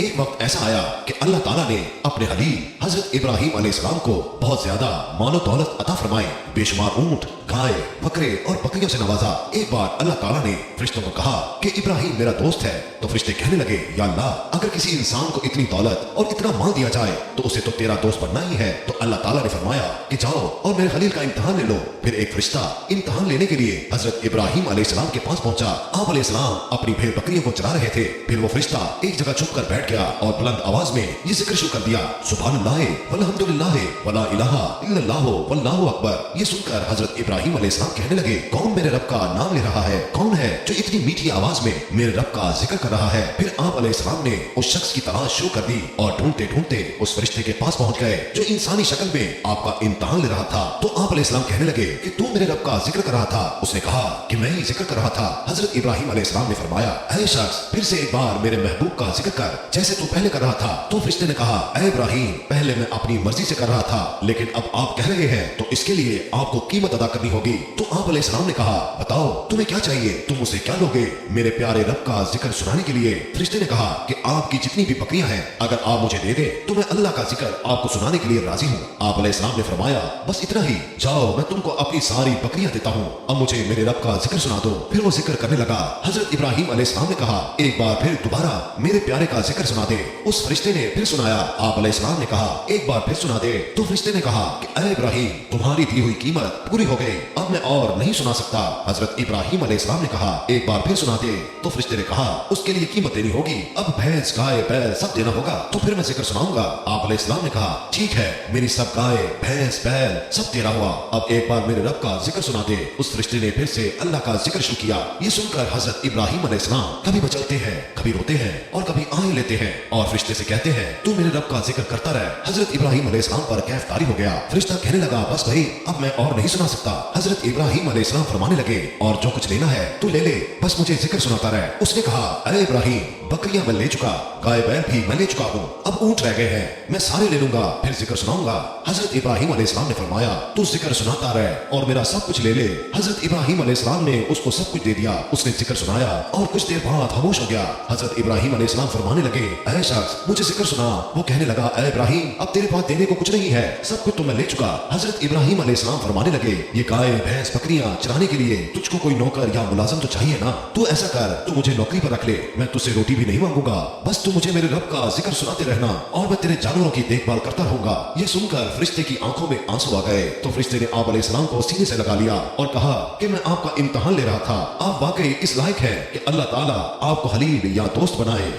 ایک وقت ایسا آیا کہ اللہ تعالیٰ نے اپنے خلیل حضرت ابراہیم علیہ السلام کو بہت زیادہ مال و دولت عطا فرمائے، بے شمار اونٹ، گائے، بکرے اور بکریوں سے نوازا۔ ایک بار اللہ تعالیٰ نے فرشتوں کو کہا کہ ابراہیم میرا دوست ہے، تو فرشتے کہنے لگے یا اللہ اگر کسی انسان کو اتنی دولت اور اتنا مال دیا جائے تو اسے تو تیرا دوست بننا ہی ہے۔ تو اللہ تعالیٰ نے فرمایا کہ جاؤ اور میرے خلیل کا امتحان لے لو۔ پھر ایک فرشتہ امتحان لینے کے لیے حضرت ابراہیم علیہ السلام کے پاس پہنچا۔ آپ علیہ السلام اپنی بھیڑ بکریوں کو چلا رہے تھے۔ پھر وہ فرشتہ ایک جگہ چھپ کر بیٹھ گیا اور بلند آواز میں یہ ذکر شروع کر دیا، سبحان اللہ والحمد للہ ولا الہ الا اللہ واللہ اکبر۔ یہ سن کر حضرت ابراہیم علیہ السلام کہنے لگے کون میرے رب کا نام لے رہا ہے؟ کون ہے جو اتنی میٹھی آواز میں میرے رب کا ذکر کر رہا ہے؟ پھر آپ علیہ السلام نے اس شخص کی تلاش شروع کر دی اور ڈھونڈتے ڈھونڈتے اس فرشتے کے پاس پہنچ گئے جو انسانی شکل میں آپ کا امتحان لے رہا تھا۔ تو آپ علیہ السلام کہنے لگے کہ تو میرے رب کا ذکر کر رہا تھا؟ اس نے کہا کہ میں ہی ذکر کر رہا تھا۔ حضرت ابراہیم علیہ السلام نے فرمایا اے شخص پھر سے ایک بار میرے محبوب کا ذکر کر جیسے تو پہلے کر رہا تھا۔ تو فرشتے نے کہا اے ابراہیم پہلے میں اپنی مرضی سے کر رہا تھا لیکن اب آپ کہہ رہے ہیں تو اس کے لیے آپ کو قیمت ادا کرنی ہوگی۔ تو آپ علیہ السلام نے کہا بتاؤ تمہیں کیا چاہیے، تم اسے کیا لوگے میرے پیارے رب کا ذکر سنانے کے لیے؟ فرشتے نے کہا کہ آپ کی جتنی بھی بکریاں ہیں اگر آپ مجھے دے دیں تو میں اللہ کا ذکر آپ کو سنانے کے لیے راضی ہوں۔ آپ علیہ السلام نے فرمایا بس اتنا ہی، جاؤ میں تم کو اپنی ساری بکریاں دیتا ہوں، اب مجھے میرے رب کا ذکر سنا دو۔ پھر وہ ذکر کرنے لگا۔ حضرت ابراہیم علیہ السلام نے کہا ایک بار پھر دوبارہ میرے پیارے کا ذکر سنا دے۔ اس فرشتے نے پھر سنایا۔ آپ علیہ السلام نے کہا ایک بار پھر سنا دے۔ تو فرشتے نے کہا کہ اے ابراہیم تمہاری دی ہوئی قیمت پوری ہو گئی، اب میں اور نہیں سنا سکتا۔ حضرت ابراہیم علیہ السلام نے کہا ایک بار پھر سنا دے۔ تو فرشتے نے کہا اس کے لیے قیمت دینی ہوگی، اب بھینس گائے بیل سب دینا ہوگا تو پھر میں ذکر سناؤں گا۔ آپ علیہ السلام نے کہا ٹھیک ہے میری سب گائے بھینس بیل سب تیرا ہوا، اب ایک بار میرے رب کا ذکر سنا دے۔ اس فرشتے نے پھر سے اللہ کا ذکر شروع کیا۔ یہ سن کر حضرت ابراہیم علیہ السلام کبھی بچلتے ہیں کبھی روتے ہیں اور کبھی آہیں لیتے ہیں اور فرشتے سے کہتے ہیں تو میرے رب کا ذکر کرتا رہ۔ حضرت ابراہیم علیہ السلام پر کیف طاری ہو گیا۔ فرشتہ کہنے لگا بس بھائی اب میں اور نہیں سنا سکتا۔ حضرت ابراہیم علیہ السلام فرمانے لگے اور جو کچھ لینا ہے تو لے لے، بس مجھے ذکر سناتا رہ۔ اس نے کہا اے ابراہیم بکریاں میں لے چکا، گائے بیل بھی میں لے چکا ہوں، اب اونٹ رہ گئے ہیں، میں سارے لے لوں گا پھر ذکر سناؤں گا۔ حضرت ابراہیم علیہ السلام نے فرمایا تو ذکر سناتا رہ اور میرا سب کچھ لے لے۔ حضرت ابراہیم علیہ السلام نے اس کو سب کچھ دے دیا۔ اس نے ذکر سنایا اور کچھ دیر بعد خاموش ہو گیا۔ حضرت ابراہیم علیہ السلام فرمانے لگے اے شخص مجھے ذکر سنا۔ وہ کہنے لگا اے ابراہیم اب تیرے پاس دینے کو کچھ نہیں ہے، سب کچھ تو میں لے چکا۔ حضرت ابراہیم علیہ السلام فرمانے لگے یہ گائے بھینس بکریاں چرانے کے لیے تجھ کو کوئی نوکر یا ملازم تو چاہیے نا، تو ایسا کر تو مجھے نوکری پر رکھ لے، میں تجھ سے روٹی بھی نہیں مانگوں گا، بس تو مجھے میرے رب کا ذکر سناتے رہنا اور میں تیرے جانوروں کی دیکھ بھال کرتا رہوں گا۔ یہ سن کر فرشتے کی آنکھوں میں آنسو آ گئے تو فرشتے نے آپ علیہ السلام کو سینے سے لگا لیا اور کہا کہ میں آپ کا امتحان لے رہا تھا، آپ واقعی اس لائق ہے کہ اللہ تعالیٰ آپ کو خلیل یا دوست بنائے۔